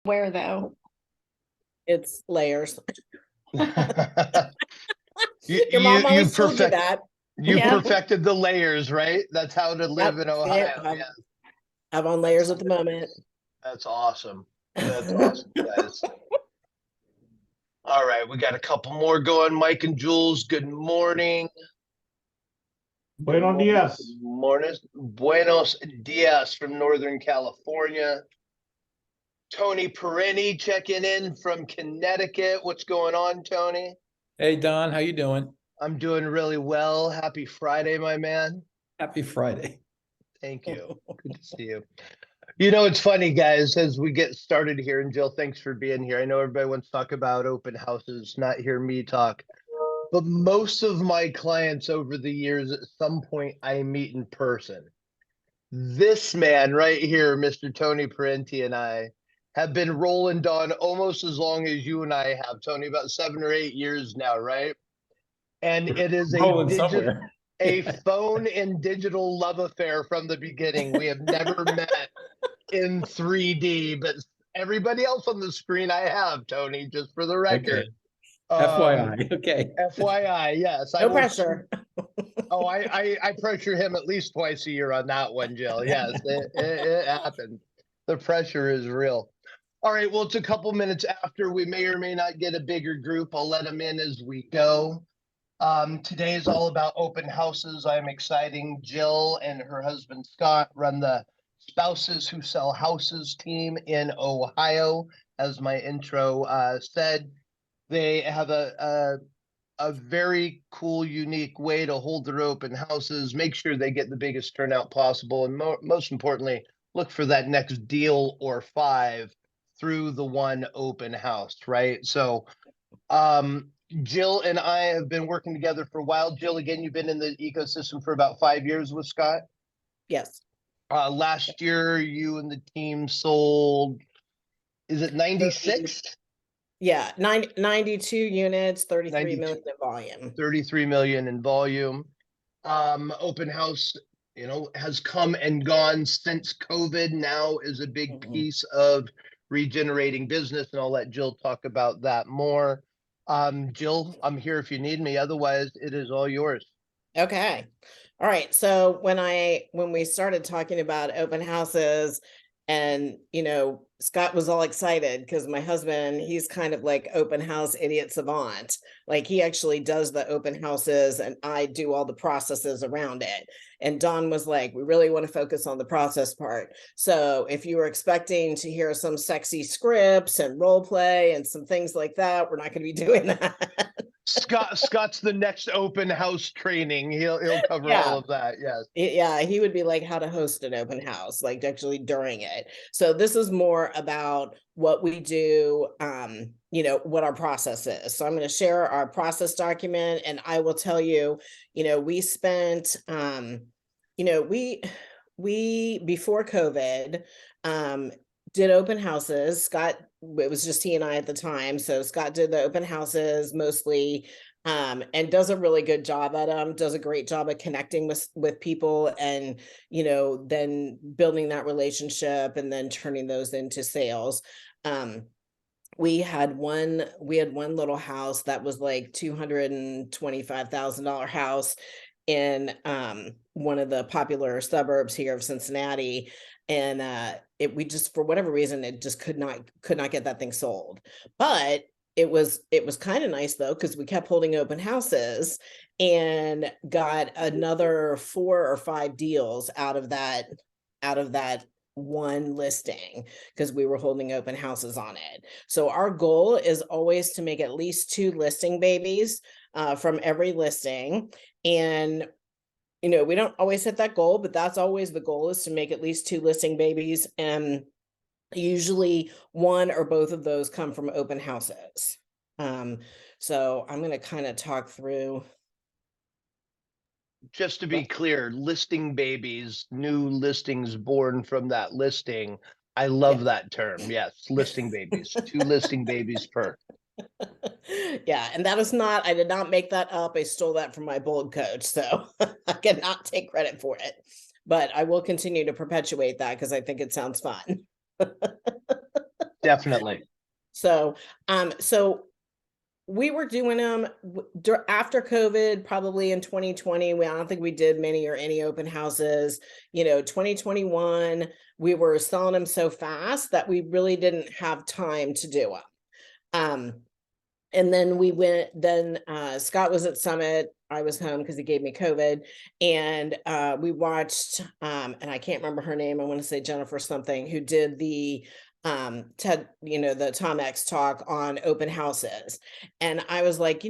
Where though? It's layers. you Your mom you always told you perfect that. you Yeah. perfected the layers, right? That's how to live in Ohio. Yeah, Have on layers at the moment. that's awesome. That's awesome, guys. All right, we got a couple more going. Mike and Jules, good morning. Buenos dias. Buenos dias from Northern California. Tony Perini checking in from Connecticut. What's going on, Tony? Hey, Don, how you doing? I'm doing really well. Happy Friday, my man. Happy Friday. Thank you. Good to see you. You know, it's funny, guys, as we get started here, and Jill, thanks for being here. I know everybody wants to talk about open houses, not hear me talk. But most of my clients over the years, at some point, I meet in person. This man right here, Mr. Tony Parenti, and I have been rolling Don almost as long as you and I have, Tony, about 7 or 8 years now, right? And it is a phone and digital love affair from the beginning. We have never met in 3D, but everybody else on the screen I have, Tony, just for the record. Okay. FYI, okay. FYI, yes. No pressure. Oh, I pressure him at least twice a year on that one, Jill. Yes, it happened. The pressure is real. All right, well, it's a couple minutes after. We may or may not get a bigger group. I'll let them in as we go. Today is all about open houses. I'm exciting. Jill and her husband, Scott, run the Spouses Who Sell Houses team in Ohio. As my intro said, they have a very cool, unique way to hold their open houses, make sure they get the biggest turnout possible, and most importantly, look for that next deal or 5 through the one open house, right? So Jill and I have been working together for a while. Jill, again, you've been in the ecosystem for about 5 years with Scott. Yes. Last year, you and the team sold, is it 96? Yeah, 92 units, 33 92. million in volume. 33 million in volume. Open house, you know, has come and gone since COVID. Now is a big piece of regenerating business, and I'll let Jill talk about that more. Jill, I'm here if you need me. Otherwise, it is all yours. Okay. All right. So when we started talking about open houses, and Scott was all excited because my husband, he's kind of like open house idiot savant. Like he actually does the open houses and I do all the processes around it. And Don was like, we really want to focus on the process part. So if you were expecting to hear some sexy scripts and role play and some things like that, we're not going to be doing that. Scott's the next open house training. He'll cover all of that. Yes. Yeah, he would be like how to host an open house, like actually during it. So this is more about what we do, what our process is. So I'm going to share our process document, and I will tell you, we spent, we before COVID, did open houses. Scott, it was just he and I at the time. So Scott did the open houses mostly, and does a really good job at them, does a great job at connecting with people and, then building that relationship and then turning those into sales. We had one little house that was like $225,000 house in one of the popular suburbs here of Cincinnati. And we just, for whatever reason, it just could not get that thing sold. But it was kind of nice though, because we kept holding open houses and got another 4 or 5 deals out of that one listing because we were holding open houses on it. So our goal is always to make at least 2 listing babies from every listing. And we don't always hit that goal, but that's always the goal, is to make at least 2 listing babies. And usually one or both of those come from open houses. So I'm going to kind of talk through. Just to be clear, listing babies, new listings born from that listing. I love that term. Yes, listing babies, 2 listing babies per. Yeah, and that is not, I did not make that up. I stole that from my bold coach, so I cannot take credit for it, but I will continue to perpetuate that because I think it sounds fun. Definitely. So, so we were doing them after COVID, probably in 2020. I don't think we did many or any open houses. 2021, we were selling them so fast that we really didn't have time to do them. And then Scott was at Summit. I was home because he gave me COVID, and we watched, and I can't remember her name. I want to say Jennifer something, who did the TED, the Tom X talk on open houses. And I was like,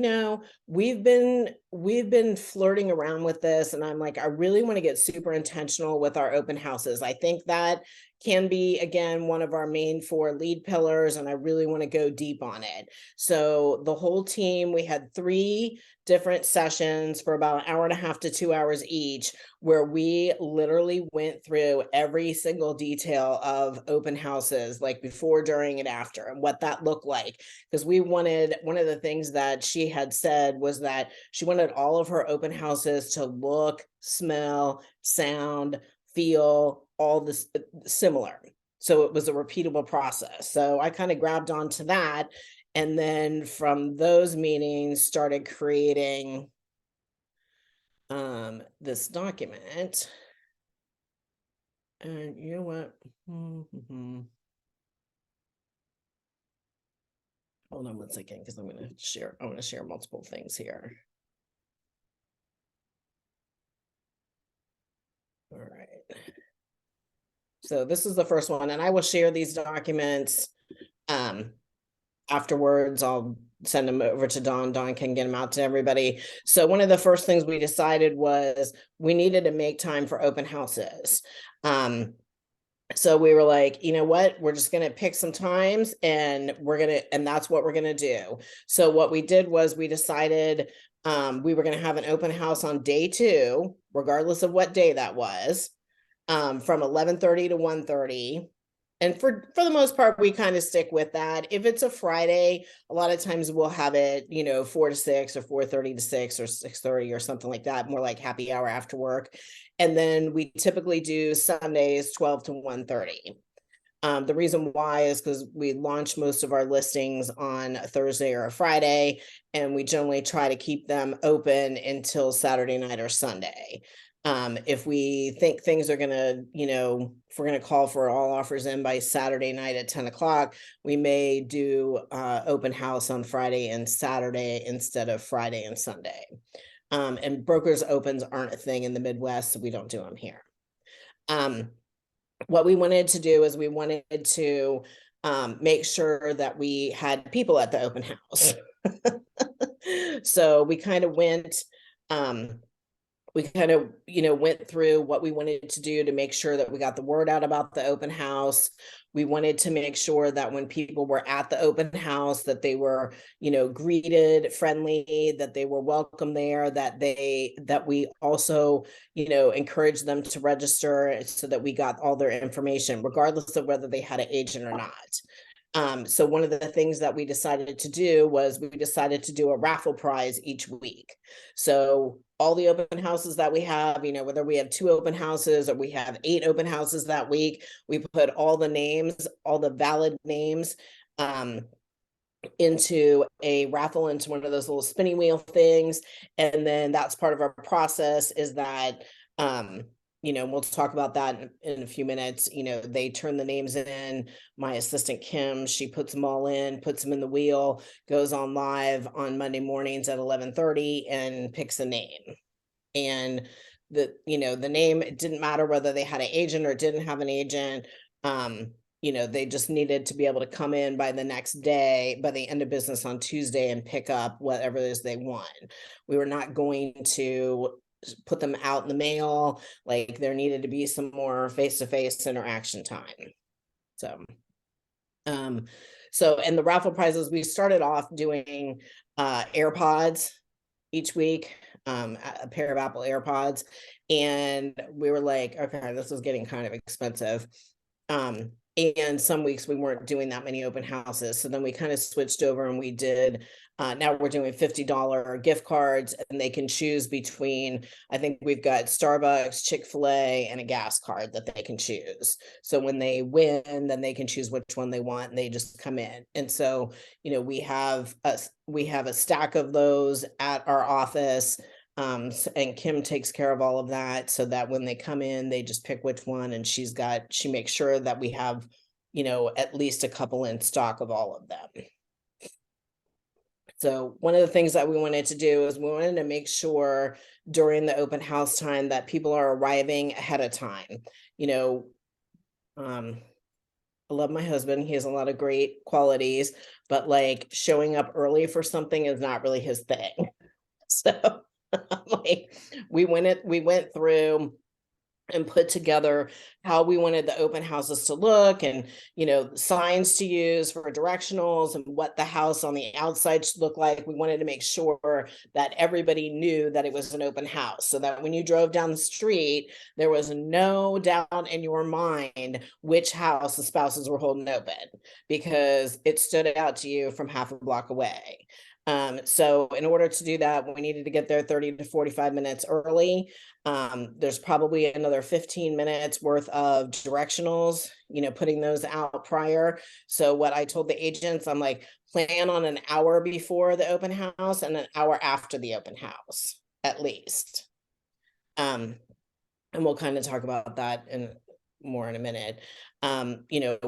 we've been flirting around with this. And I'm like, I really want to get super intentional with our open houses. I think that can be, again, one of our main 4 lead pillars, and I really want to go deep on it. So the whole team, we had 3 different sessions for about an hour and a half to 2 hours each, where we literally went through every single detail of open houses, like before, during, and after, and what that looked like. Because one of the things that she had said was that she wanted all of her open houses to look, smell, sound, feel all this similar. So it was a repeatable process. So I kind of grabbed onto that. And then from those meetings started creating this document. And you know what? Hold on one second, because I want to share multiple things here. All right. So this is the first one, and I will share these documents afterwards. I'll send them over to Dawn. Dawn can get them out to everybody. So one of the first things we decided was we needed to make time for open houses. So we were like, you know what, we're just going to pick some times, and that's what we're going to do. So what we did was we decided we were going to have an open house on day 2, regardless of what day that was, from 11:30 to 1:30. And for the most part, we kind of stick with that. If it's a Friday, a lot of times we'll have it, 4 to 6 or 4:30 to 6 or 6:30 or something like that, more like happy hour after work. And then we typically do Sundays 12 to 1:30. The reason why is because we launch most of our listings on a Thursday or a Friday, and we generally try to keep them open until Saturday night or Sunday. If we think things are going to, if we're going to call for all offers in by Saturday night at 10 o'clock, we may do open house on Friday and Saturday instead of Friday and Sunday. And brokers opens aren't a thing in the Midwest, so we don't do them here. What we wanted to do is we wanted to make sure that we had people at the open house. So we kind of went, went through what we wanted to do to make sure that we got the word out about the open house. We wanted to make sure that when people were at the open house, that they were, greeted friendly, that they were welcome there, that we also, encouraged them to register so that we got all their information, regardless of whether they had an agent or not. So one of the things that we decided to do was we decided to do a raffle prize each week. So all the open houses that we have, whether we have 2 open houses or we have 8 open houses that week, we put all the names, all the valid names, into a raffle, into one of those little spinning wheel things. And then that's part of our process, is that, we'll talk about that in a few minutes. They turn the names in. My assistant, Kim, she puts them all in, puts them in the wheel, goes on live on Monday mornings at 11:30 and picks a name. And the name, it didn't matter whether they had an agent or didn't have an agent. They just needed to be able to come in by the next day, by the end of business on Tuesday, and pick up whatever it is they want. We were not going to put them out in the mail. Like, there needed to be some more face-to-face interaction time. So, and the raffle prizes, we started off doing AirPods each week, a pair of Apple AirPods. And we were like, okay, this is getting kind of expensive. and some weeks we weren't doing that many open houses. So then we kind of switched over and we did, now we're doing $50 gift cards, and they can choose between, I think we've got Starbucks, Chick-fil-A, and a gas card that they can choose. So when they win, then they can choose which one they want, and they just come in. And so, you know, we have a stack of those at our office. And Kim takes care of all of that, so that when they come in, they just pick which one, and she makes sure that we have, you know, at least a couple in stock of all of them. So one of the things that we wanted to do is we wanted to make sure during the open house time that people are arriving ahead of time. You know, I love my husband. He has a lot of great qualities, but like showing up early for something is not really his thing. So like we went through and put together how we wanted the open houses to look, and, you know, signs to use for directionals, and what the house on the outside should look like. We wanted to make sure that everybody knew that it was an open house, so that when you drove down the street, there was no doubt in your mind which house the spouses were holding open, because it stood out to you from half a block away. So in order to do that, we needed to get there 30 to 45 minutes early. There's probably another 15 minutes worth of directionals, you know, putting those out prior. So what I told the agents, I'm like, plan on an hour before the open house and an hour after the open house, at least. And we'll kind of talk about that more in a minute. You know,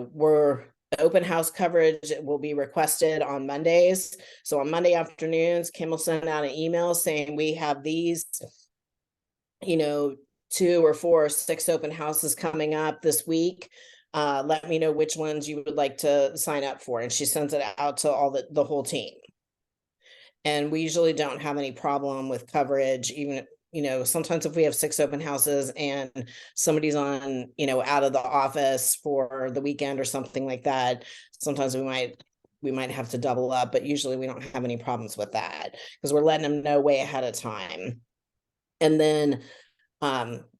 open house coverage will be requested on Mondays. So on Monday afternoons, Kim will send out an email saying we have these, you know, 2 or 4 or 6 open houses coming up this week. Let me know which ones you would like to sign up for. And she sends it out to all the whole team. And we usually don't have any problem with coverage, even, you know, sometimes if we have 6 open houses and somebody's on, you know, out of the office for the weekend or something like that, sometimes we might have to double up, but usually we don't have any problems with that, because we're letting them know way ahead of time. And then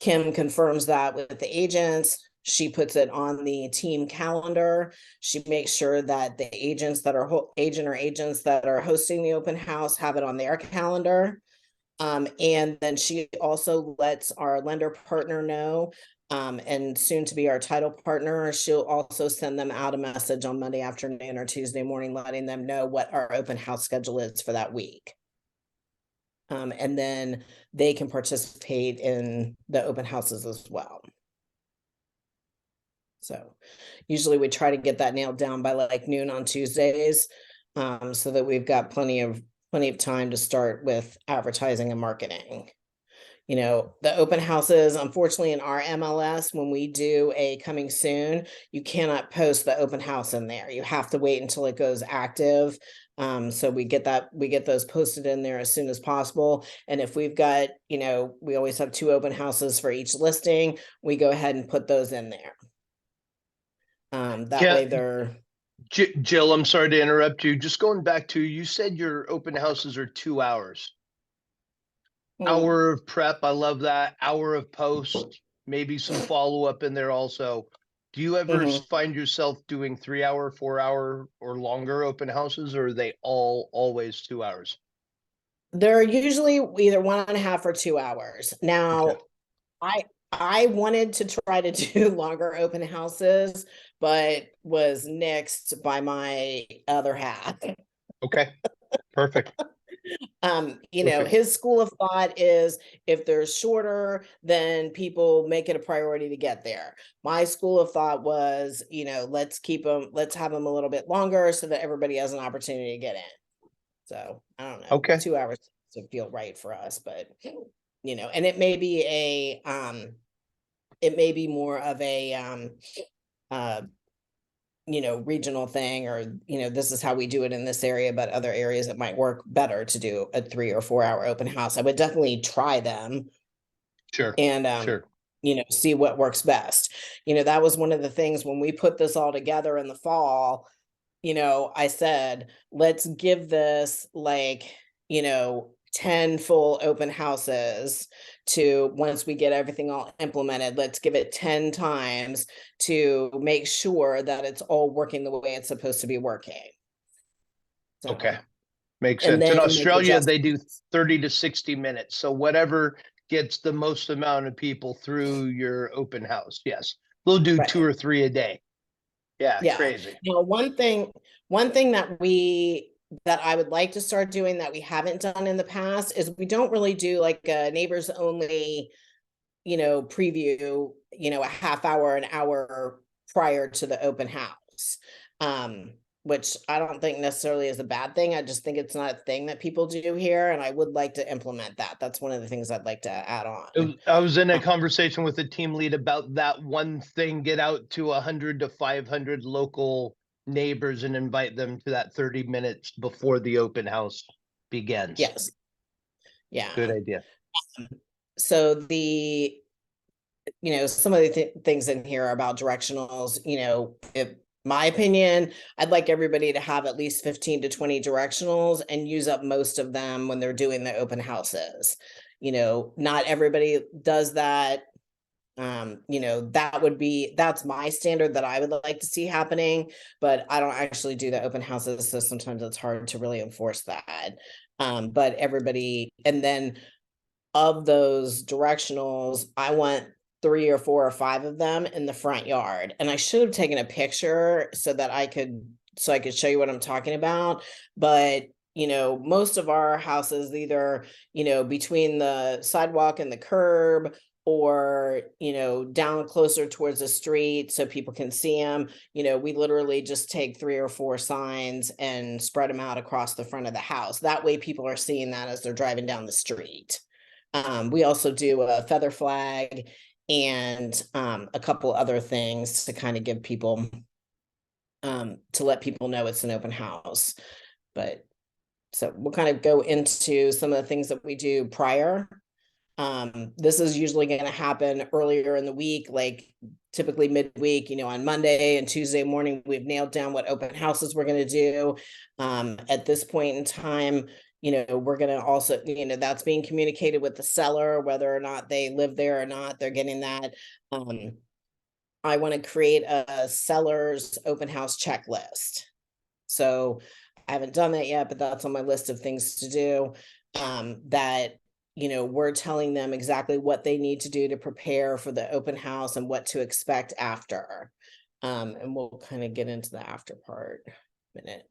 Kim confirms that with the agents. She puts it on the team calendar. She makes sure that the agents that are agents that are hosting the open house have it on their calendar. And then she also lets our lender partner know, and soon to be our title partner. She'll also send them out a message on Monday afternoon or Tuesday morning, letting them know what our open house schedule is for that week. And then they can participate in the open houses as well. So usually we try to get that nailed down by like noon on Tuesdays, so that we've got plenty of time to start with advertising and marketing. You know, the open houses, unfortunately in our MLS, when we do a coming soon, you cannot post the open house in there. You have to wait until it goes active. So we get those posted in there as soon as possible. And if we've got, you know, we always have 2 open houses for each listing, we go ahead and put those in there. That way they're. Jill, I'm sorry to interrupt you. Just going back to, you said your open houses are 2 hours. Hour of prep, I love that. Hour of post, maybe some follow-up in there also. Do you ever find yourself doing 3-hour, 4-hour, or longer open houses, or are they always 2 hours? They're usually either 1.5 or 2 hours. Now, okay. I wanted to try to do longer open houses, but was nixed by my other half. Okay, perfect. You know, his school of thought is if they're shorter, then people make it a priority to get there. My school of thought was, you know, let's have them a little bit longer so that everybody has an opportunity to get in. So I don't know. Okay. 2 hours to feel right for us, but you know, and it may be more of a you know, regional thing, or, you know, this is how we do it in this area, but other areas it might work better to do a 3 or 4 hour open house. I would definitely try them. Sure. And sure. You know, see what works best. You know, that was one of the things when we put this all together in the fall. You know, I said, let's give this like, you know, 10 full open houses to, once we get everything all implemented, let's give it 10 times to make sure that it's all working the way it's supposed to be working. So, Okay. Makes and sense. In then make Australia, they do adjustments. 30 to 60 minutes. So whatever gets the most amount of people through your open house. Yes. They'll do two Right. or three a day. Yeah, Yeah. crazy. Now, one thing that I would like to start doing that we haven't done in the past is we don't really do like a neighbors only, preview, a half hour, an hour prior to the open house. Which I don't think necessarily is a bad thing. I just think it's not a thing that people do here, and I would like to implement that. That's one of the things I'd like to add on. I was in a conversation with the team lead about that one thing, get out to 100 to 500 local neighbors and invite them to that 30 minutes before the open house begins. Yes. Yeah. Good idea. So some of the things in here about directionals, if my opinion, I'd like everybody to have at least 15 to 20 directionals and use up most of them when they're doing the open houses. Not everybody does that. That's my standard that I would like to see happening, but I don't actually do the open houses, so sometimes it's hard to really enforce that. But everybody, and then of those directionals, I want 3 or 4 or 5 of them in the front yard. And I should have taken a picture so I could show you what I'm talking about. But, most of our houses either, between the sidewalk and the curb, or, down closer towards the street so people can see them. We literally just take 3 or 4 signs and spread them out across the front of the house. That way people are seeing that as they're driving down the street. We also do a feather flag and a couple other things to kind of give people, to let people know it's an open house. But so we'll kind of go into some of the things that we do prior. This is usually going to happen earlier in the week, like typically midweek, on Monday and Tuesday morning, we've nailed down what open houses we're going to do. At this point in time, we're going to also, that's being communicated with the seller, whether or not they live there or not, they're getting that. I want to create a seller's open house checklist. So I haven't done that yet, but that's on my list of things to do. That, we're telling them exactly what they need to do to prepare for the open house and what to expect after. And we'll kind of get into the after part in a minute.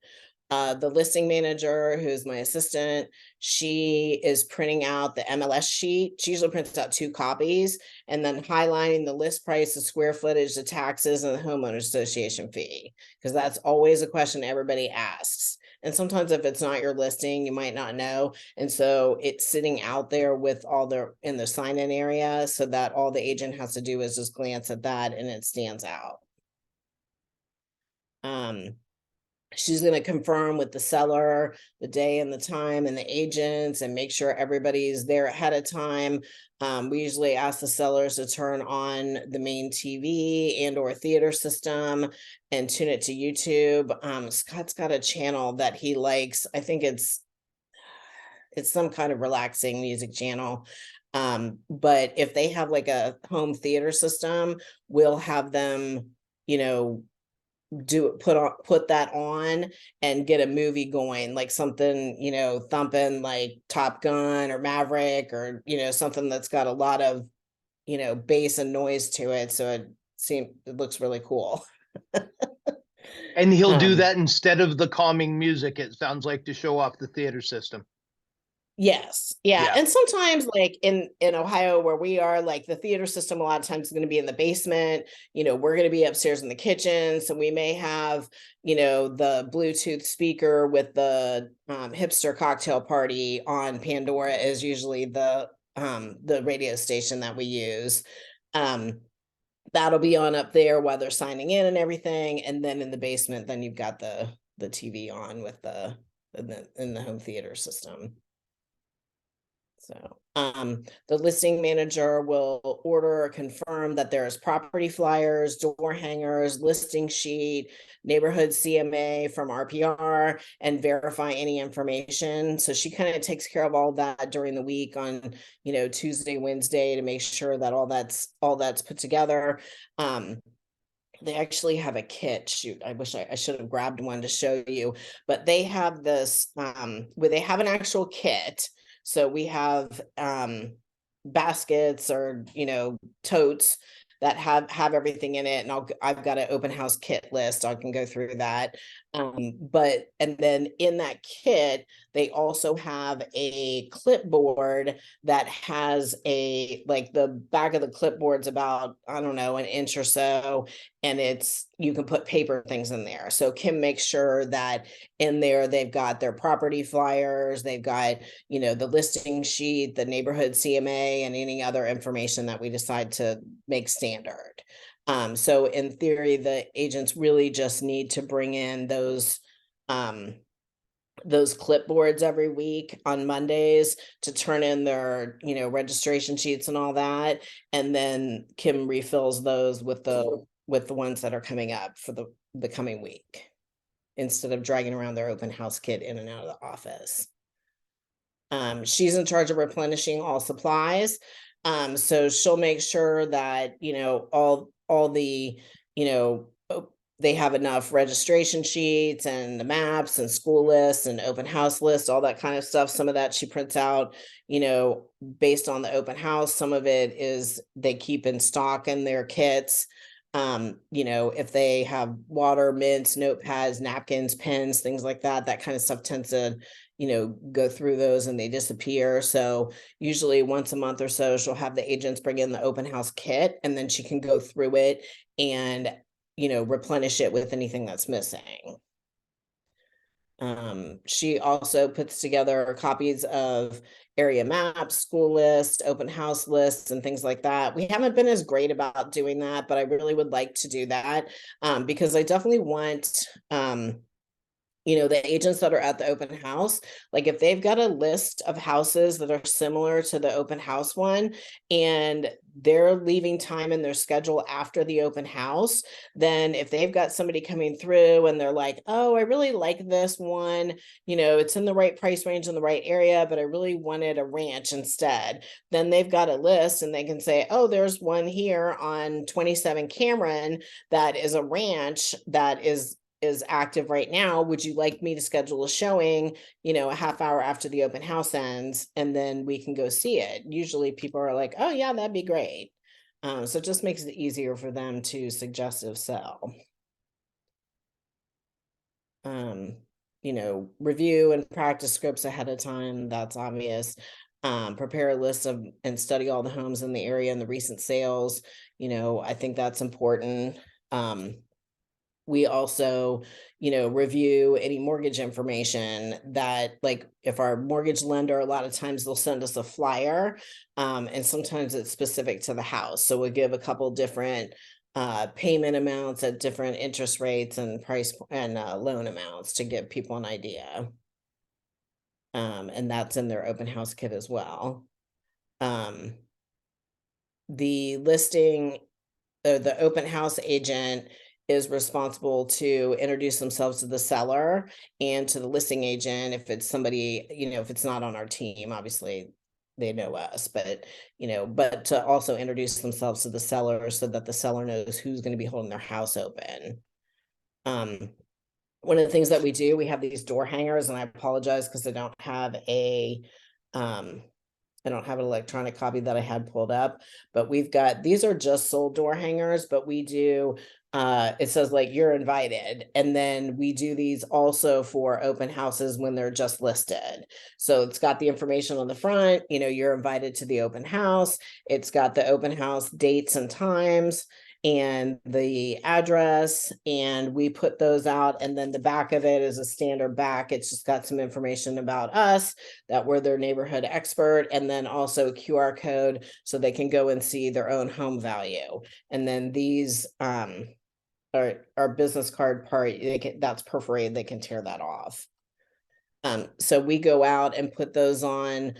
The listing manager, who's my assistant, she is printing out the MLS sheet. She usually prints out 2 copies and then highlighting the list price, the square footage, the taxes, and the homeowners association fee, because that's always a question everybody asks. And sometimes if it's not your listing, you might not know. And so it's sitting out there with all in the sign-in area, so that all the agent has to do is just glance at that and it stands out. She's going to confirm with the seller the day and the time and the agents and make sure everybody's there ahead of time. We usually ask the sellers to turn on the main TV and or theater system and tune it to YouTube. Scott's got a channel that he likes. I think it's some kind of relaxing music channel. But if they have like a home theater system, we'll have them, put that on and get a movie going, like something, thumping like Top Gun or Maverick, or something that's got a lot of bass and noise to it, so it looks really cool. And he'll do that instead of the calming music, it sounds like, to show off the theater system. Yes. Yeah. And sometimes like in Ohio where we are, like the theater system a lot of times is going to be in the basement. We're going to be upstairs in the kitchen. So we may have, the Bluetooth speaker with the hipster cocktail party on Pandora is usually the radio station that we use. That'll be on up there while they're signing in and everything. And then in the basement, then you've got the TV on with in the home theater system. So, the listing manager will order or confirm that there is property flyers, door hangers, listing sheet, neighborhood CMA from RPR, and verify any information. So she kind of takes care of all that during the week on, Tuesday, Wednesday, to make sure that all that's put together. They actually have a kit. Shoot, I wish I should have grabbed one to show you, but they have this where they have an actual kit. So we have baskets or totes that have everything in it, and I've got an open house kit list. I can go through that. And then in that kit, they also have a clipboard that has the back of the clipboard's about, I don't know, an inch or so, and you can put paper things in there. So Kim makes sure that in there they've got their property flyers, they've got, the listing sheet, the neighborhood CMA, and any other information that we decide to make standard. So in theory, the agents really just need to bring in those clipboards every week on Mondays to turn in their, registration sheets and all that. And then Kim refills those with the ones that are coming up for the coming week, instead of dragging around their open house kit in and out of the office. She's in charge of replenishing all supplies. So she'll make sure that, all the, they have enough registration sheets and the maps and school lists and open house lists, all that kind of stuff. Some of that she prints out, based on the open house. Some of it is they keep in stock in their kits. If they have water, mints, notepads, napkins, pens, things like that, that kind of stuff tends to, go through those and they disappear. So usually once a month or so, she'll have the agents bring in the open house kit, and then she can go through it and, replenish it with anything that's missing. She also puts together copies of area maps, school lists, open house lists, and things like that. We haven't been as great about doing that, but I really would like to do that, because I definitely want, the agents that are at the open house, like if they've got a list of houses that are similar to the open house one, and they're leaving time in their schedule after the open house, then if they've got somebody coming through and they're like, oh, I really like this one, it's in the right price range in the right area, but I really wanted a ranch instead, then they've got a list and they can say, oh, there's one here on 27 Cameron that is a ranch that is active right now. Would you like me to schedule a showing, a half hour after the open house ends, and then we can go see it? Usually people are like, oh yeah, that'd be great. So it just makes it easier for them to suggestive sell. Review and practice scripts ahead of time. That's obvious. Prepare a list of and study all the homes in the area and the recent sales. I think that's important. We also, review any mortgage information that, like, if our mortgage lender, a lot of times they'll send us a flyer, and sometimes it's specific to the house. So we'll give a couple different payment amounts at different interest rates and price and loan amounts to give people an idea. And that's in their open house kit as well. The listing, the open house agent is responsible to introduce themselves to the seller and to the listing agent. If it's somebody, if it's not on our team, obviously they know us, but to also introduce themselves to the seller so that the seller knows who's going to be holding their house open. One of the things that we do, we have these door hangers, and I apologize because I don't have an electronic copy that I had pulled up, but these are just sold door hangers, but we do, it says like you're invited. And then we do these also for open houses when they're just listed. So it's got the information on the front, you're invited to the open house. It's got the open house dates and times and the address, and we put those out. And then the back of it is a standard back. It's just got some information about us, that we're their neighborhood expert, and then also QR code so they can go and see their own home value. And then these our business card part, that's perforated, they can tear that off. So we go out and put those on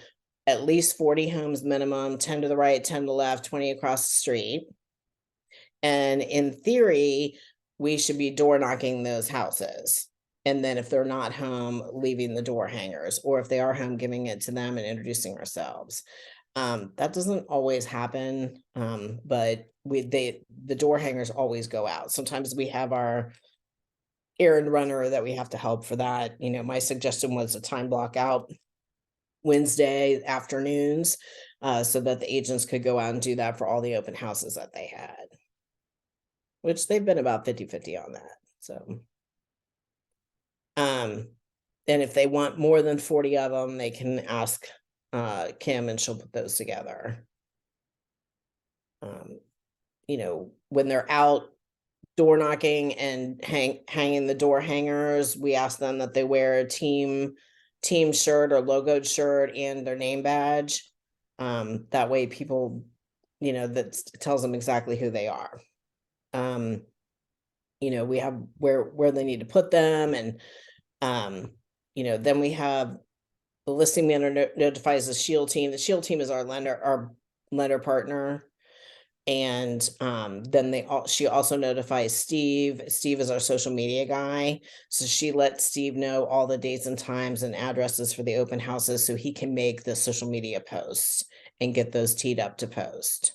at least 40 homes minimum, 10 to the right, 10 to the left, 20 across the street. And in theory, we should be door knocking those houses. And then if they're not home, leaving the door hangers, or if they are home, giving it to them and introducing ourselves. That doesn't always happen, but the door hangers always go out. Sometimes we have our errand runner that we have to help for that. You know, my suggestion was a time block out Wednesday afternoons, so that the agents could go out and do that for all the open houses that they had, which they've been about 50-50 on that. So, and if they want more than 40 of them, they can ask Kim and she'll put those together. You know, when they're out door knocking and hanging the door hangers, we ask them that they wear a team shirt or logoed shirt and their name badge. That way people, you know, that tells them exactly who they are. You know, we have where they need to put them, and you know, then we have the listing manager notifies the Shield team. The Shield team is our lender partner. And then she also notifies Steve. Steve is our social media guy. So she lets Steve know all the dates and times and addresses for the open houses so he can make the social media posts and get those teed up to post.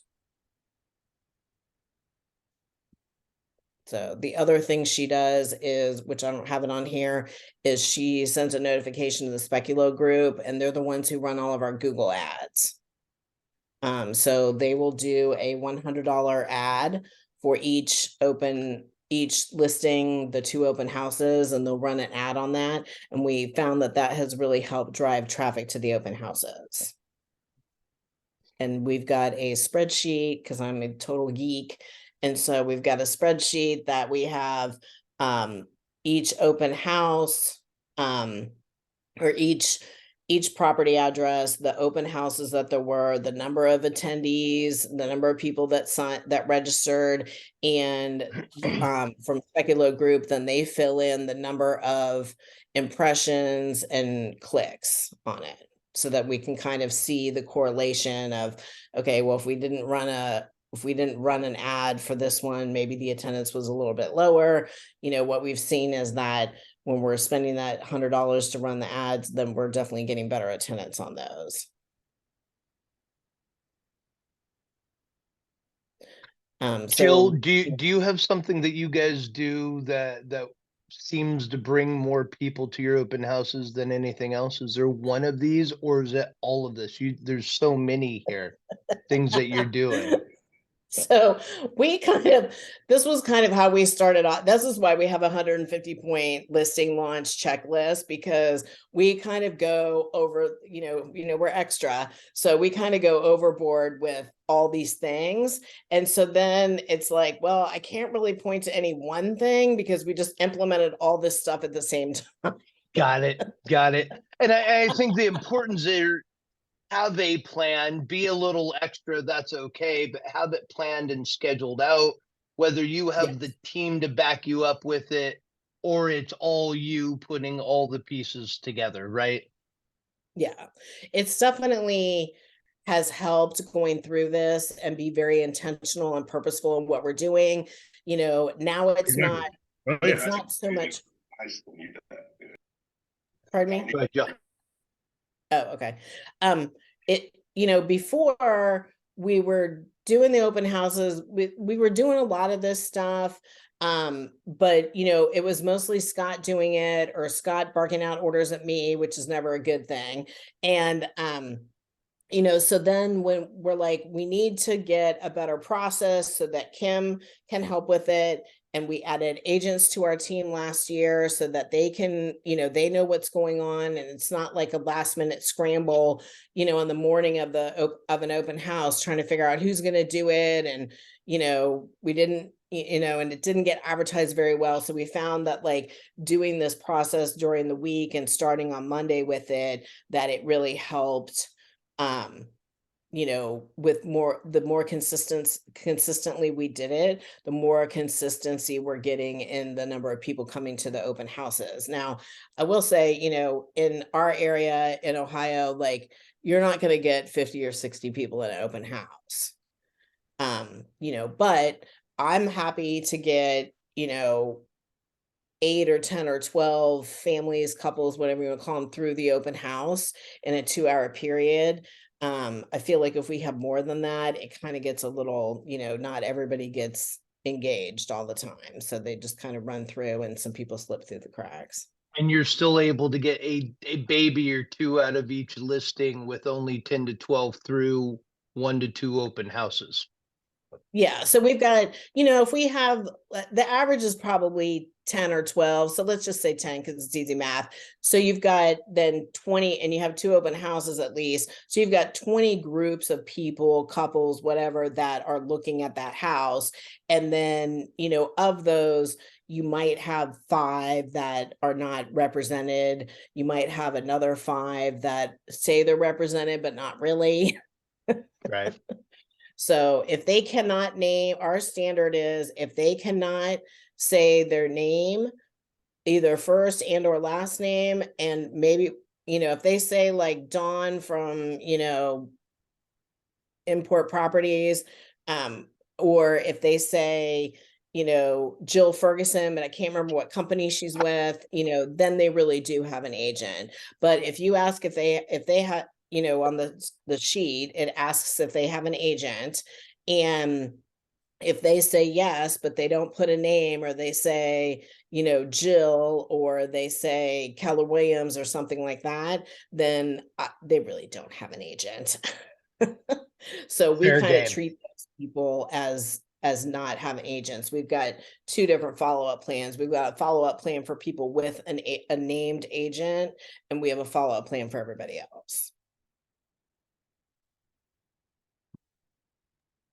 So the other thing she does is, which I don't have it on here, is she sends a notification to the Speculo group, and they're the ones who run all of our Google ads. So they will do a $100 ad for each listing, the 2 open houses, and they'll run an ad on that. And we found that has really helped drive traffic to the open houses. And we've got a spreadsheet, because I'm a total geek. And so we've got a spreadsheet that we have each open house, or each property address, the open houses that there were, the number of attendees, the number of people that registered, and from Speculo Group, then they fill in the number of impressions and clicks on it, so that we can kind of see the correlation of, okay, well, if we didn't run an ad for this one, maybe the attendance was a little bit lower. You know, what we've seen is that when we're spending that $100 to run the ads, then we're definitely getting better attendance on those. Jill, do you have something that you guys do that seems to bring more people to your open houses than anything else? Is there one of these, or is it all of this? There's so many here, things that you're doing. So this was kind of how we started off. This is why we have a 150-point listing launch checklist, because we kind of go over, you know, we're extra. So we kind of go overboard with all these things. And so then it's like, well, I can't really point to any one thing because we just implemented all this stuff at the same time. Got it. And I think the importance there, have a plan, be a little extra, that's okay, but have it planned and scheduled out, whether you have the team to back you up with it, or it's all you putting all the pieces together, right? Yeah, it's definitely has helped going through this and be very intentional and purposeful in what we're doing. You know, now it's not so much. Pardon me? Oh, okay. You know, before we were doing the open houses, we were doing a lot of this stuff. But you know, it was mostly Scott doing it, or Scott barking out orders at me, which is never a good thing. And you know, so then when we're like, we need to get a better process so that Kim can help with it. And we added agents to our team last year so that they can, you know, they know what's going on, and it's not like a last minute scramble, you know, in the morning of an open house trying to figure out who's going to do it. And, you know, we didn't, you know, and it didn't get advertised very well. So we found that like doing this process during the week and starting on Monday with it, that it really helped with the more consistently we did it, the more consistency we're getting in the number of people coming to the open houses. Now, I will say, in our area in Ohio, like, you're not going to get 50 or 60 people in an open house. But I'm happy to get, 8 or 10 or 12 families, couples, whatever you want to call them, through the open house in a 2-hour period. I feel like if we have more than that, it kind of gets a little, not everybody gets engaged all the time. So they just kind of run through and some people slip through the cracks. And you're still able to get a baby or two out of each listing with only 10 to 12 through 1 to 2 open houses. Yeah. So we've got, if we have, the average is probably 10 or 12. So let's just say 10 because it's easy math. So you've got then 20 and you have 2 open houses at least. So you've got 20 groups of people, couples, whatever, that are looking at that house. And then, of those, you might have 5 that are not represented. You might have another 5 that say they're represented, but not really. Right. So if they cannot name, our standard is if they cannot say their name, either first and or last name, and maybe, if they say like Dawn from, Import Properties, or if they say, Jill Ferguson, but I can't remember what company she's with, then they really do have an agent. But if you ask if they have, on the sheet, it asks if they have an agent, and if they say yes, but they don't put a name, or they say, Jill, or they say Keller Williams or something like that, then they really don't have an agent. So we Fair kind of game. treat those people as not having agents. We've got 2 different follow-up plans. We've got a follow-up plan for people with a named agent, and we have a follow-up plan for everybody else.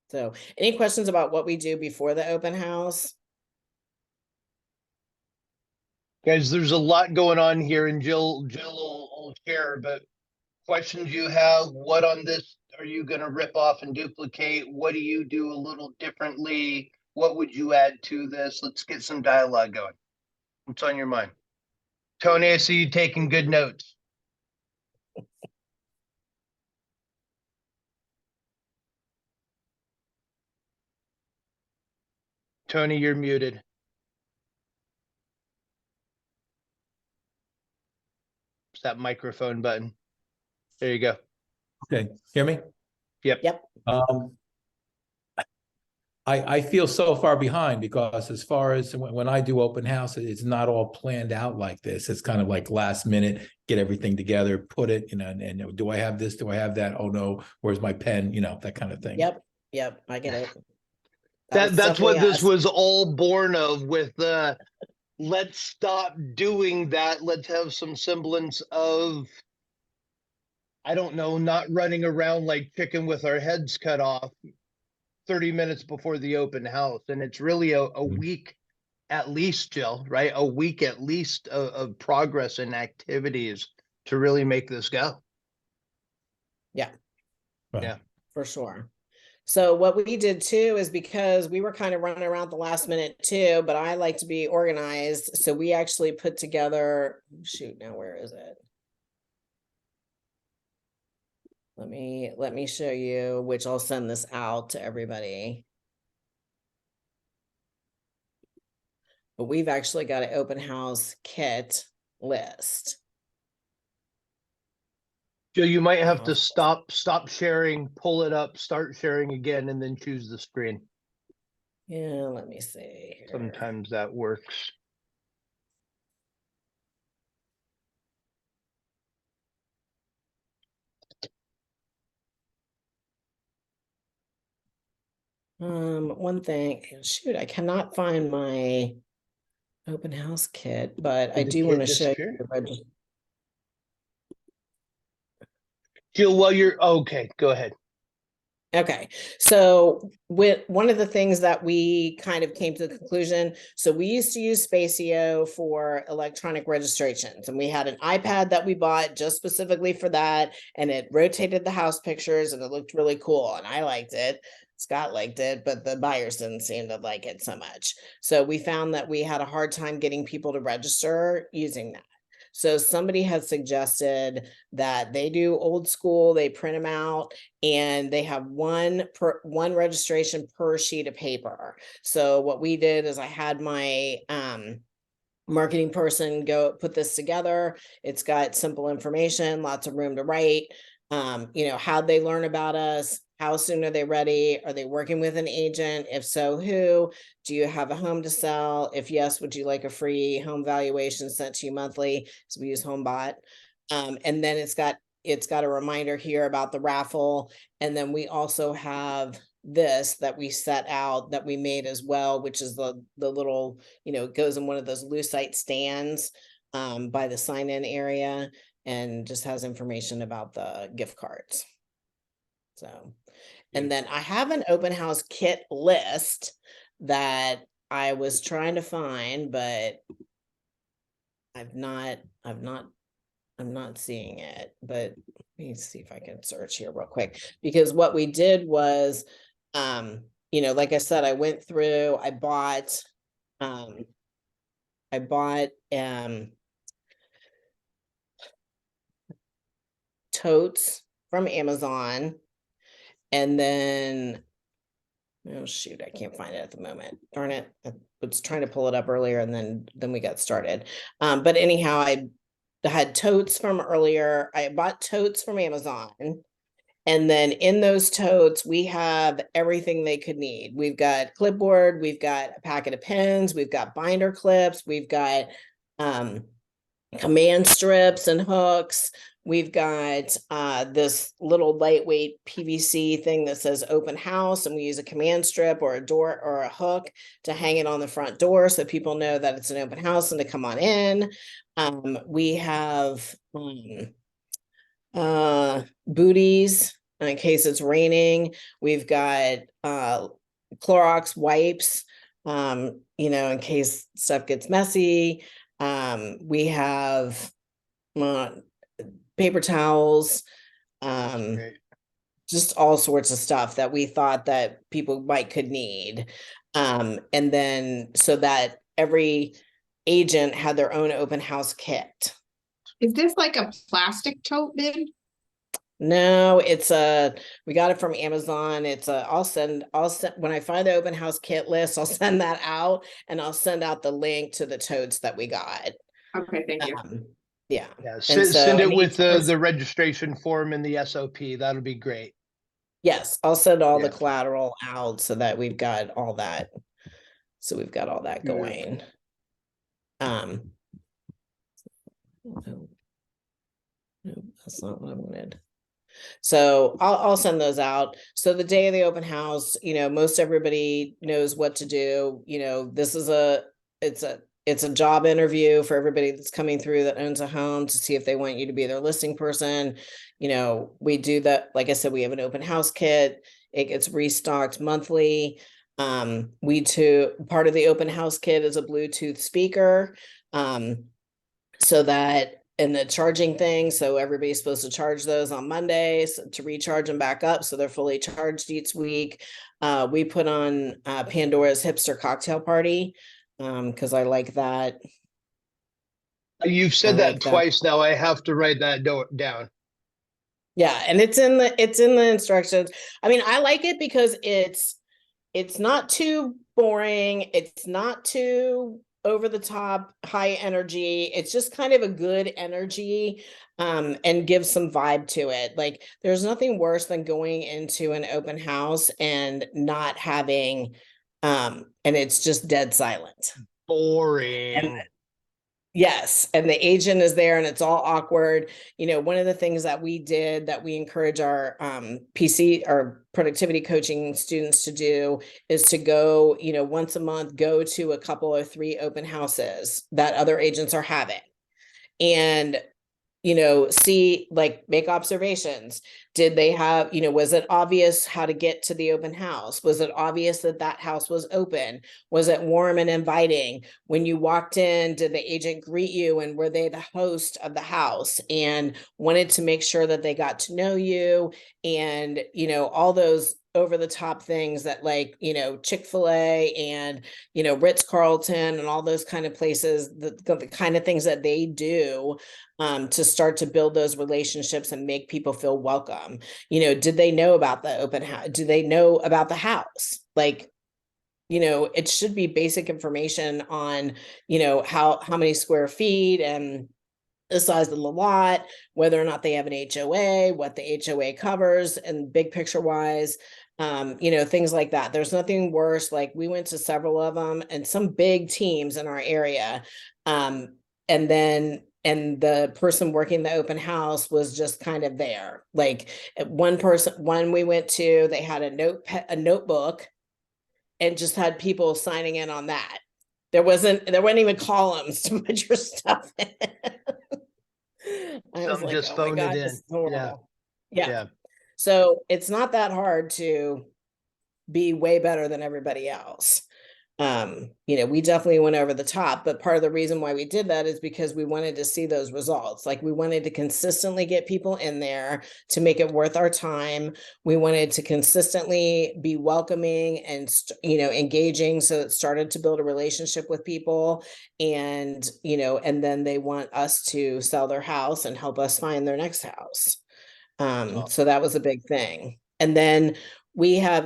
So any questions about what we do before the open house? Guys, there's a lot going on here, and Jill will share, but questions you have, what on this are you going to rip off and duplicate? What do you do a little differently? What would you add to this? Let's get some dialogue going. What's on your mind? Tony, I see you taking good notes. Tony, you're muted. It's that microphone button. There you go. Okay, hear me? Yep. I feel so far behind because as far as when I do open house, it's not all planned out like this. It's kind of like last minute, get everything together, put it, and do I have this? Do I have that? Oh no, where's my pen? That kind of thing. Yep. I get it. That's what this was all born of, with let's stop doing that. Let's have some semblance of, I don't know, not running around like chicken with our heads cut off 30 minutes before the open house. And it's really a week at least, Jill, right? A week at least of progress and activities to really make this go. Yeah. Right. Yeah. For sure. So what we did too is, because we were kind of running around the last minute too, but I like to be organized. So we actually put together, shoot, now where is it? Let me show you, which I'll send this out to everybody. But we've actually got an open house kit list. Jill, you might have to stop sharing, pull it up, start sharing again, and then choose the screen. Yeah, let me see here. Sometimes that works. One thing, shoot, I cannot find my open house kit, but I do want to show you the register. Jill, while you're okay, go ahead. Okay, so with one of the things that we kind of came to the conclusion, so we used to use Spacio for electronic registrations, and we had an iPad that we bought just specifically for that, and it rotated the house pictures and it looked really cool, and I liked it. Scott liked it, but the buyers didn't seem to like it so much. So we found that we had a hard time getting people to register using that. So somebody had suggested that they do old school, they print them out, and they have one registration per sheet of paper. So what we did is I had my marketing person go put this together. It's got simple information, lots of room to write. How'd they learn about us? How soon are they ready? Are they working with an agent? If so, who? Do you have a home to sell? If yes, would you like a free home valuation sent to you monthly? So we use HomeBot. And then it's got a reminder here about the raffle. And then we also have this that we set out that we made as well, which is the little, it goes in one of those lucite stands by the sign-in area, and just has information about the gift cards. So, and then I have an open house kit list that I was trying to find, but I'm not seeing it. But let me see if I can search here real quick, because what we did was, like I said, I went through, I bought totes from Amazon. And then, oh shoot, I can't find it at the moment. Darn it. I was trying to pull it up earlier, and then we got started. But anyhow, I had totes from earlier. I bought totes from Amazon. And then in those totes, we have everything they could need. We've got clipboard, we've got a packet of pens, we've got binder clips, we've got command strips and hooks. We've got this little lightweight PVC thing that says open house, and we use a command strip or a door or a hook to hang it on the front door so people know that it's an open house and to come on in. We have booties in case it's raining. We've got Clorox wipes, in case stuff gets messy. We have paper towels, just all sorts of stuff that we thought that people could need. And then so that every agent had their own open house kit. Is this like a plastic tote bin? No, we got it from Amazon. I'll send when I find the open house kit list, I'll send that out, and I'll send out the link to the totes that we got. Okay, thank you. Yeah. Send it with the registration form and the SOP. That'll be great. Yes, I'll send all the collateral out so that we've got all that. So we've got all that going. No, that's not what I wanted. So I'll send those out. So the day of the open house, most everybody knows what to do. This is it's a job interview for everybody that's coming through that owns a home to see if they want you to be their listing person. We do that. Like I said, we have an open house kit. It gets restocked monthly. Part of the open house kit is a Bluetooth speaker. So that, and the charging thing. So everybody's supposed to charge those on Mondays to recharge them back up, so they're fully charged each week. We put on Pandora's Hipster Cocktail Party, because I like that. You've said that twice now. I have to write that down. Yeah, and it's in the instructions. I mean, I like it because it's not too boring. It's not too over the top, high energy. It's just kind of a good energy, and gives some vibe to it. Like, there's nothing worse than going into an open house and not having, and it's just dead silent. Boring. Yes, and the agent is there and it's all awkward. One of the things that we did that we encourage our our productivity coaching students to do is to go, once a month, go to a couple or 3 open houses that other agents are having. And see, like, make observations. Did they have, was it obvious how to get to the open house? Was it obvious that that house was open? Was it warm and inviting? When you walked in, did the agent greet you, and were they the host of the house and wanted to make sure that they got to know you? And, all those over the top things that, like, Chick-fil-A and, Ritz-Carlton and all those kind of places, the kind of things that they do to start to build those relationships and make people feel welcome. Did they know about the open house? Do they know about the house? Like, it should be basic information on, how many square feet and the size of the lot, whether or not they have an HOA, what the HOA covers, and big picture wise, things like that. There's nothing worse. Like, we went to several of them and some big teams in our area. And the person working the open house was just kind of there. Like, one we went to, they had a notebook and just had people signing in on that. There wasn't even columns to put your stuff in. I was Some like, just oh my phone it God, in. this is horrible. Yeah. Yeah. So it's not that hard to be way better than everybody else. We definitely went over the top, but part of the reason why we did that is because we wanted to see those results. Like, we wanted to consistently get people in there to make it worth our time. We wanted to consistently be welcoming and, engaging. So it started to build a relationship with people, and, and then they want us to sell their house and help us find their next house. So that was a big thing. And then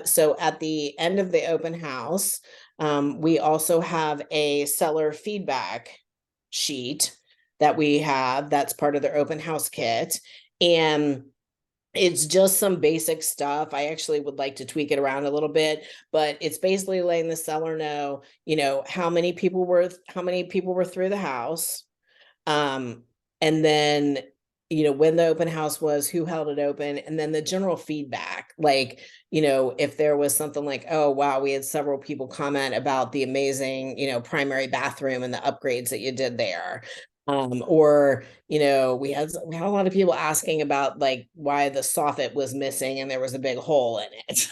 so at the end of the open house, we also have a seller feedback sheet that we have that's part of their open house kit. And it's just some basic stuff. I actually would like to tweak it around a little bit, but it's basically letting the seller know, how many people were through the house. And then, when the open house was, who held it open, and then the general feedback. Like, if there was something like, oh, wow, we had several people comment about the amazing, primary bathroom and the upgrades that you did there. Or, we had a lot of people asking about, like, why the soffit was missing and there was a big hole in it.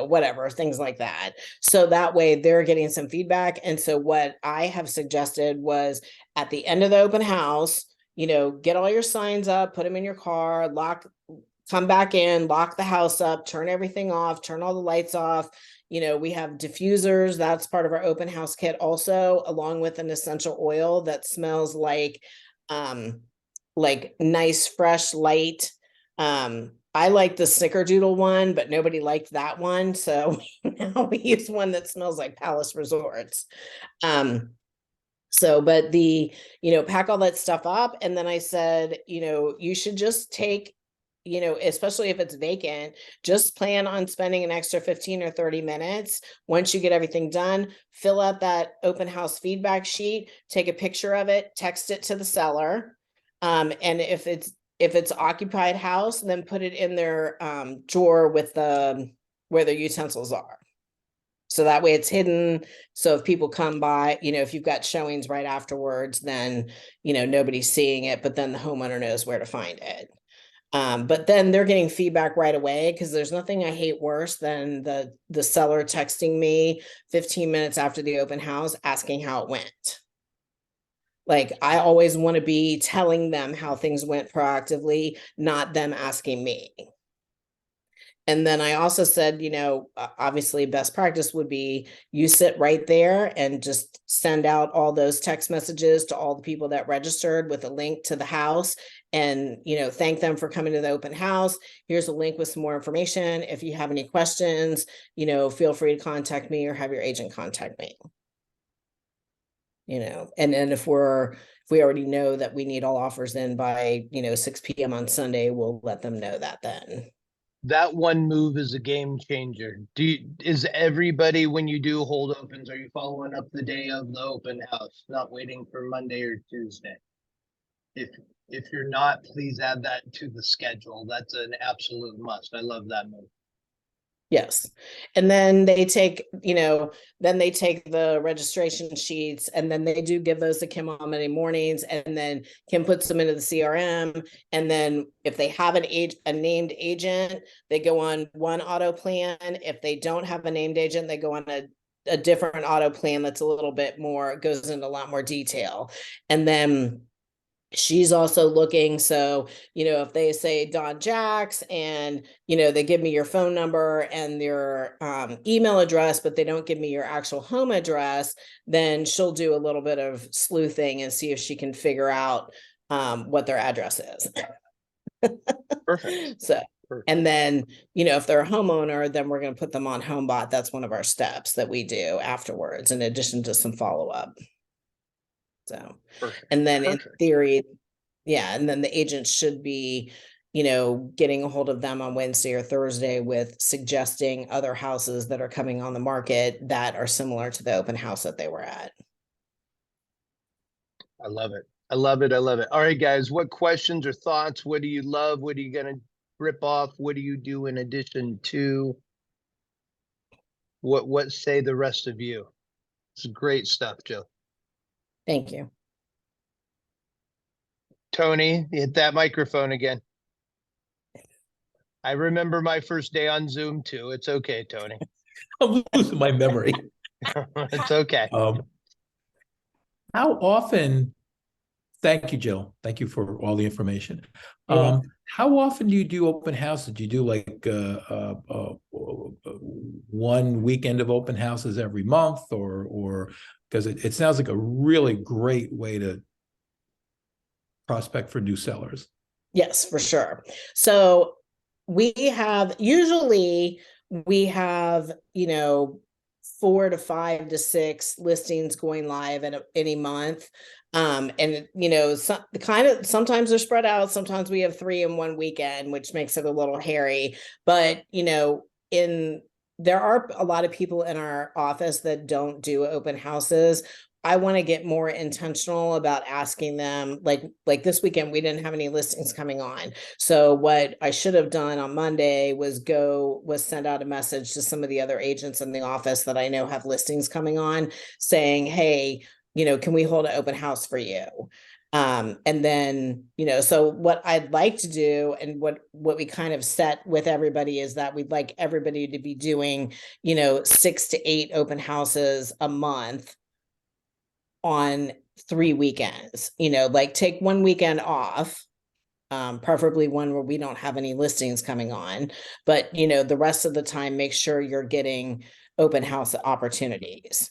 Whatever, things like that. So that way they're getting some feedback. And so what I have suggested was, at the end of the open house, get all your signs up, put them in your car, come back in, lock the house up, turn everything off, turn all the lights off. We have diffusers. That's part of our open house kit also, along with an essential oil that smells like nice, fresh light. I like the Snickerdoodle one, but nobody liked that one. So now we use one that smells like Palace Resorts. But pack all that stuff up. And then I said, you should just take, especially if it's vacant, just plan on spending an extra 15 or 30 minutes. Once you get everything done, fill out that open house feedback sheet, take a picture of it, text it to the seller. And if it's occupied house, then put it in their drawer with where their utensils are. So that way it's hidden. So if people come by, if you've got showings right afterwards, then, nobody's seeing it, but then the homeowner knows where to find it. But then they're getting feedback right away, because there's nothing I hate worse than the seller texting me 15 minutes after the open house asking how it went. Like, I always want to be telling them how things went proactively, not them asking me. And then I also said, obviously best practice would be you sit right there and just send out all those text messages to all the people that registered with a link to the house, and, thank them for coming to the open house. Here's a link with some more information. If you have any questions, feel free to contact me or have your agent contact me. And then if we already know that we need all offers in by, 6 p.m. on Sunday, we'll let them know that then. That one move is a game changer. Is everybody, when you do hold opens, are you following up the day of the open house, not waiting for Monday or Tuesday? If you're not, please add that to the schedule. That's an absolute must. I love that move. Yes. And then they take, then they take the registration sheets and then they do give those to Kim on Monday mornings. And then Kim puts them into the CRM. And then if they have a named agent, they go on one auto plan. If they don't have a named agent, they go on a different auto plan that's a little bit more, goes into a lot more detail. And then she's also looking. So, if they say Don Jacks and, they give me your phone number and your email address, but they don't give me your actual home address, then she'll do a little bit of sleuthing and see if she can figure out what their address is. Perfect. So, and then, if they're a homeowner, then we're going to put them on HomeBot. That's one of our steps that we do afterwards, in addition to some follow-up. So, Perfect. And then Perfect. in theory, and then the agent should be, getting a hold of them on Wednesday or Thursday with suggesting other houses that are coming on the market that are similar to the open house that they were at. I love it. I love it. I love it. All right, guys, what questions or thoughts? What do you love? What are you going to rip off? What do you do in addition to? What say the rest of you? It's great stuff, Jill. Thank you. Tony, hit that microphone again. I remember my first day on Zoom too. It's okay, Tony. I'm losing my memory. It's okay. How often, thank you, Jill. Thank you for all the information. You're welcome. How often do you do open houses? Do you do like one weekend of open houses every month, or because it sounds like a really great way to prospect for new sellers? Yes, for sure. So usually we have, 4 to 5 to 6 listings going live in any month. And sometimes they're spread out. Sometimes we have 3 in one weekend, which makes it a little hairy, but there are a lot of people in our office that don't do open houses. I want to get more intentional about asking them, like this weekend, we didn't have any listings coming on. So what I should have done on Monday was send out a message to some of the other agents in the office that I know have listings coming on, saying, hey, can we hold an open house for you? And then, so what I'd like to do and what we kind of set with everybody is that we'd like everybody to be doing, 6 to 8 open houses a month on 3 weekends, like take one weekend off, preferably one where we don't have any listings coming on, but the rest of the time, make sure you're getting open house opportunities.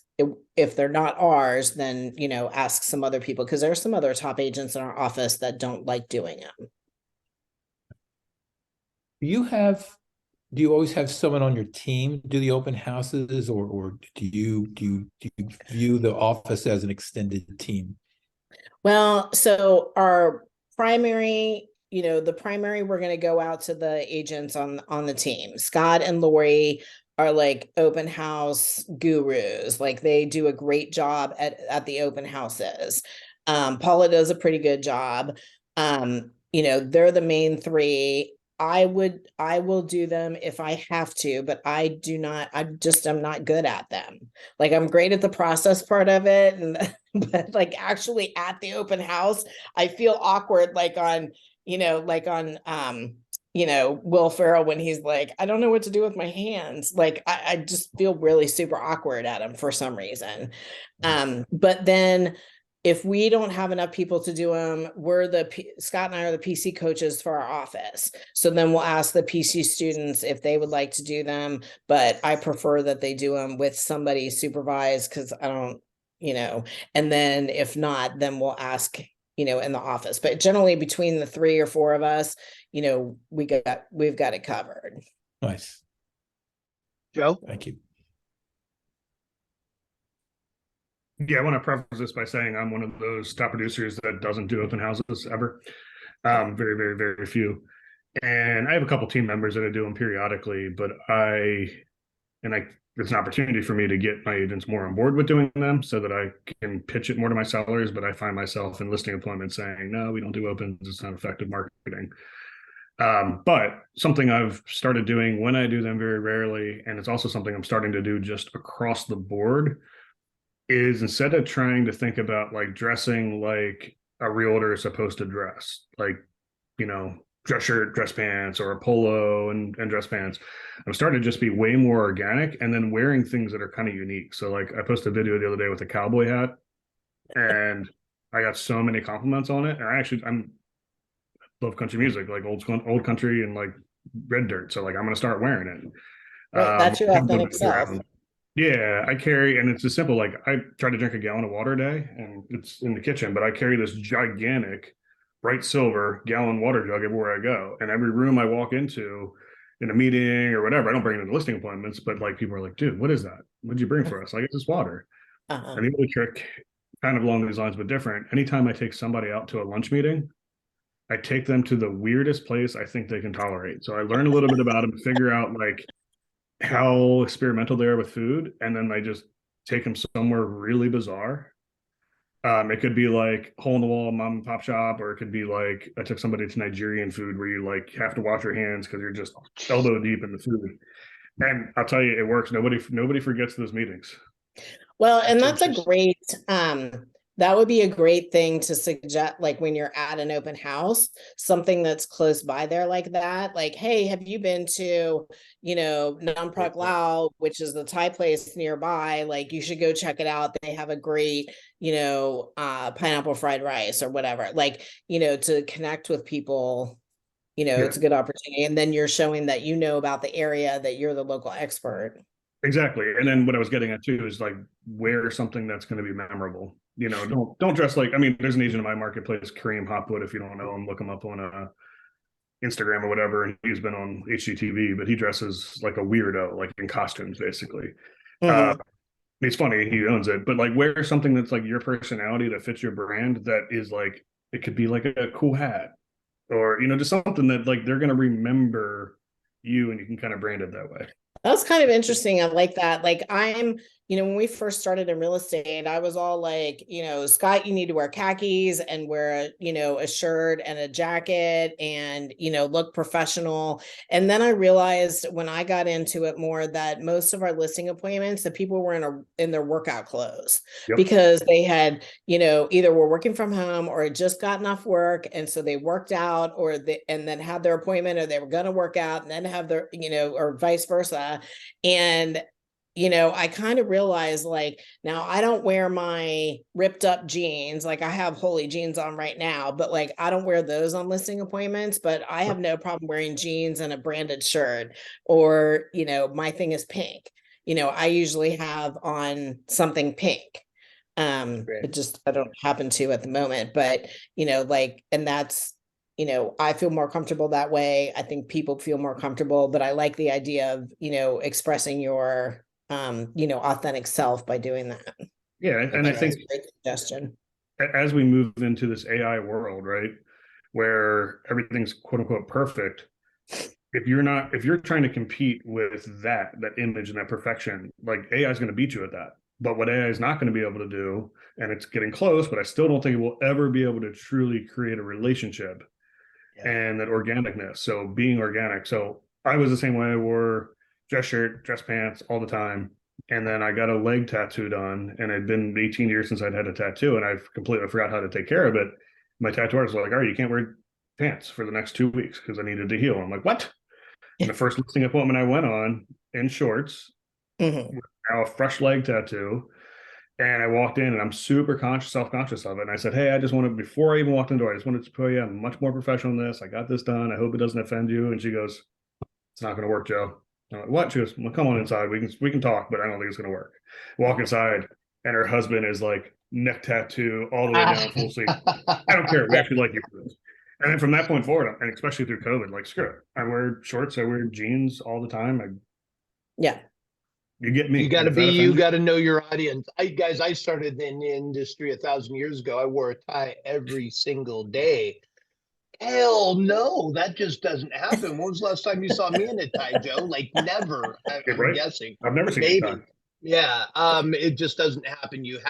If they're not ours, then, ask some other people, because there are some other top agents in our office that don't like doing them. Do you always have someone on your team do the open houses, or do you view the office as an extended team? Well, so our primary, the primary, we're going to go out to the agents on the team. Scott and Lori are like open house gurus. Like they do a great job at the open houses. Paula does a pretty good job. They're the main 3. I will do them if I have to, but I'm not good at them. Like I'm great at the process part of it. But like actually at the open house, I feel awkward, like on Will Ferrell, when he's like, I don't know what to do with my hands. Like I just feel really super awkward at him for some reason. But then if we don't have enough people to do them, Scott and I are the PC coaches for our office. So then we'll ask the PC students if they would like to do them, but I prefer that they do them with somebody supervised, because I don't, and then if not, then we'll ask, in the office. But generally between the 3 or 4 of us, we've got it covered. Nice. Joe? Thank you. Yeah, I want to preface this by saying I'm one of those top producers that doesn't do open houses ever. Very, very, very few. And I have a couple team members that I do them periodically, but it's an opportunity for me to get my agents more on board with doing them so that I can pitch it more to my sellers. But I find myself in listing appointments saying, no, we don't do opens. It's not effective marketing. But something I've started doing when I do them very rarely, and it's also something I'm starting to do just across the board, is instead of trying to think about like dressing like a realtor is supposed to dress, like, you know, dress shirt, dress pants, or a polo and dress pants, I'm starting to just be way more organic and then wearing things that are kind of unique. So like I posted a video the other day with a cowboy hat and I got so many compliments on it. And I'm love country music, like old country and like red dirt. So like I'm gonna start wearing it. Right, that's your authentic self. Yeah, I carry, and it's as simple like I try to drink a gallon of water a day, and it's in the kitchen, but I carry this gigantic bright silver gallon water jug everywhere I go. And every room I walk into in a meeting or whatever, I don't bring it into listing appointments, but like people are like, dude, what is that? What'd you bring for us? Like, it's just water. And the other trick, kind of along these lines, but different. Anytime I take somebody out to a lunch meeting, I take them to the weirdest place I think they can tolerate. So I learn a little bit about them, figure out like how experimental they are with food, and then I just take them somewhere really bizarre. It could be like hole in the wall mom and pop shop, or it could be like I took somebody to Nigerian food where you like have to wash your hands because you're just elbow deep in the food. And I'll tell you, it works. Nobody forgets those meetings. Well, and that's a great, that would be a great thing to suggest, like when you're at an open house, something that's close by there like that. Like, hey, have you been to, you know, Nam Prac Lao, which is the Thai place nearby? Like, you should go check it out. They have a great, you know, pineapple fried rice or whatever. Like, you know, to connect with people, you know, it's a good opportunity. And then you're showing that you know about the area, that you're the local expert. Exactly. And then what I was getting at too is like wear something that's going to be memorable. You know, don't dress like, I mean, there's an agent in my marketplace, Kareem Hopwood. If you don't know him, look him up on Instagram or whatever. And he's been on HGTV, but he dresses like a weirdo, like in costumes, basically. It's funny, he owns it, but like wear something that's like your personality that fits your brand, that is like, it could be like a cool hat, or, you know, just something that like they're going to remember you and you can kind of brand it that way. That's kind of interesting. I like that. Like you know, when we first started in real estate, I was all like, you know, Scott, you need to wear khakis and wear, you know, a shirt and a jacket and, you know, look professional. And then I realized when I got into it more that most of our listing appointments, the people were in their workout clothes because they had, you know, either were working from home or had just gotten off work. And so they worked out and then had their appointment, or they were going to work out and then have their, you know, or vice versa. And you know, I kind of realized like, now I don't wear my ripped up jeans. Like I have Holy jeans on right now, but like, I don't wear those on listing appointments, but I have no problem wearing jeans and a branded shirt, or, you know, my thing is pink. You know, I usually have on something pink. It just, I don't happen to at the moment, but you know, like, and that's, you know, I feel more comfortable that way. I think people feel more comfortable, but I like the idea of, you know, expressing your, you know, authentic self by doing that. Yeah. And I think great suggestion. As we move into this AI world, right, where everything's quote unquote perfect, if you're trying to compete with that image and that perfection, like AI is going to beat you at that. But what AI is not going to be able to do, and it's getting close, but I still don't think it will ever be able to truly create a relationship and that organicness. So being organic. So I was the same way. I wore dress shirt, dress pants all the time. And then I got a leg tattoo done, and it'd been 18 years since I'd had a tattoo, and I've completely forgot how to take care of it. My tattoo artist was like, all right, you can't wear pants for the next 2 weeks because I needed to heal. I'm like, what? And the first listing appointment I went on in shorts, with now a fresh leg tattoo. And I walked in and I'm super self-conscious of it. And I said, hey, I just wanted, before I even walked in the door, I just wanted to tell you I'm much more professional than this. I got this done. I hope it doesn't offend you. And she goes, it's not going to work, Joe. I'm like, what? She goes, well, come on inside. We can talk, but I don't think it's going to work. Walk inside, and her husband is like neck tattoo all the way down, full sleeve. I don't care. We actually like you for this. And then from that point forward, and especially through COVID, like, screw it. I wear shorts. I wear jeans all the time. You get me. You got to know your audience. I started in the industry 1,000 years ago. I wore a tie every single day. Hell no, that just doesn't happen. When was the last time you saw me in a tie, Joe? Like never. I'm guessing. I've never seen maybe. a tie. Yeah. It just doesn't happen. You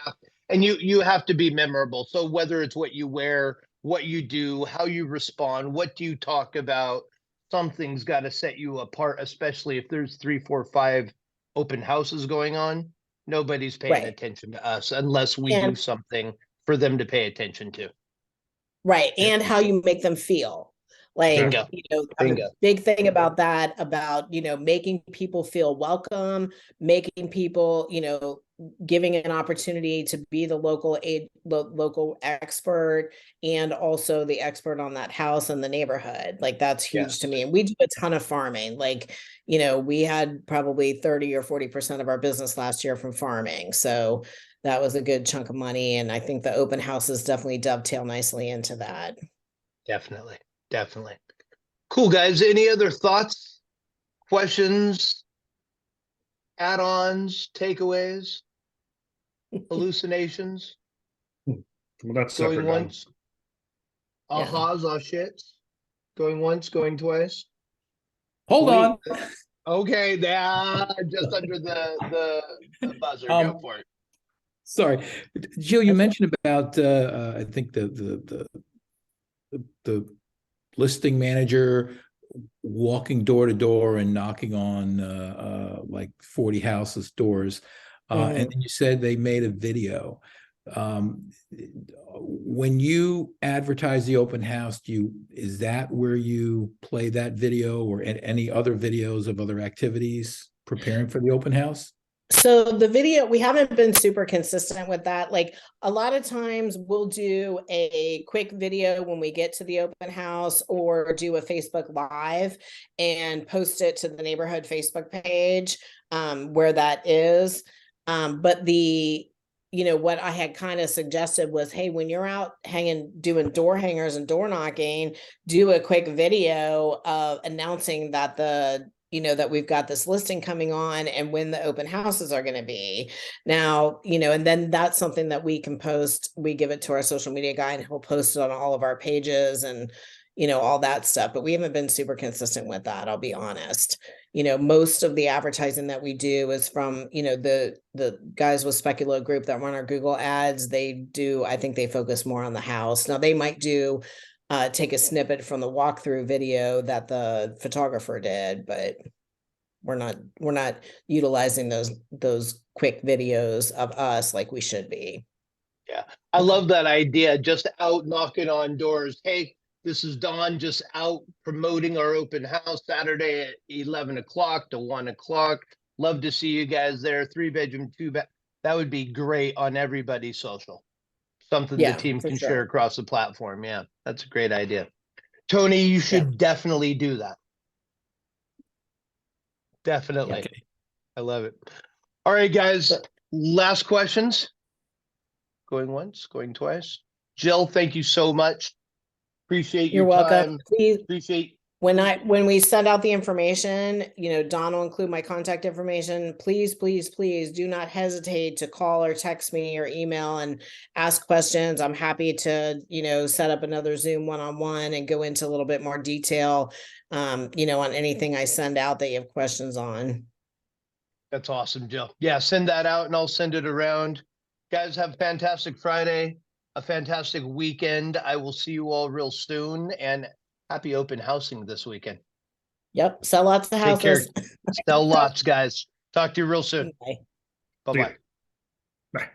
have to be memorable. So whether it's what you wear, what you do, how you respond, what do you talk about, something's got to set you apart, especially if there's 3, 4, 5 open houses going on. Nobody's paying Right. attention to us unless we do And- something for them to pay attention to. Right. And how you make them feel. Like, Bingo. you know, I'm a Bingo. big thing about that, about, you know, making people feel welcome, making people, you know, giving an opportunity to be the local local expert, and also the expert on that house and the neighborhood. Like, that's huge Yes. to me. And we do a ton of farming. Like, you know, we had probably 30 or 40% of our business last year from farming. So that was a good chunk of money. And I think the open houses definitely dovetail nicely into that. Definitely. Definitely. Cool, guys. Any other thoughts, questions, add-ons, takeaways, hallucinations, Well, that's going separate. Done. once? Yeah. Ahas, ah shits, going once, going twice. Hold Sweet. on. Okay, just under the buzzer. Go for it. Sorry, Jill, you mentioned about I think the listing manager walking door to door and knocking on like 40 houses doors. And then you said they made a video. When you advertise the open house, is that where you play that video, or any other videos of other activities preparing for the open house? So the video, we haven't been super consistent with that. Like, a lot of times we'll do a quick video when we get to the open house, or do a Facebook Live and post it to the neighborhood Facebook page, where that is. But you know, what I had kind of suggested was, hey, when you're out doing door hangers and door knocking, do a quick video of announcing that that we've got this listing coming on and when the open houses are going to be. Now, you know, and then that's something that we can post. We give it to our social media guy and he'll post it on all of our pages and, you know, all that stuff. But we haven't been super consistent with that, I'll be honest. You know, most of the advertising that we do is from, you know, the guys with Speculo Group that run our Google ads. I think they focus more on the house. Now, they might take a snippet from the walkthrough video that the photographer did, but we're not utilizing those quick videos of us like we should be. Yeah, I love that idea. Just out knocking on doors. Hey, this is Don, just out promoting our open house Saturday at 11 o'clock to 1 o'clock. Love to see you guys there. 3-bedroom, 2-bed. That would be great on everybody's social. Something the team can share across the platform. Yeah, that's a great idea. Tony, you should definitely do that. Definitely. Okay. I love it. All right, guys. Last questions. Going once, going twice. Jill, thank you so much. Appreciate your You're welcome. time. Please, Appreciate when we send out the information, you know, Don will include my contact information. Please, please, please do not hesitate to call or text me or email and ask questions. I'm happy to, you know, set up another Zoom one-on-one and go into a little bit more detail, you know, on anything I send out that you have questions on. That's awesome, Jill. Yeah, send that out and I'll send it around. Guys, have a fantastic Friday, a fantastic weekend. I will see you all real soon, and happy open housing this weekend. Yep. Sell lots of Take care. houses. Sell lots, guys. Talk to you real soon. Bye. Bye-bye.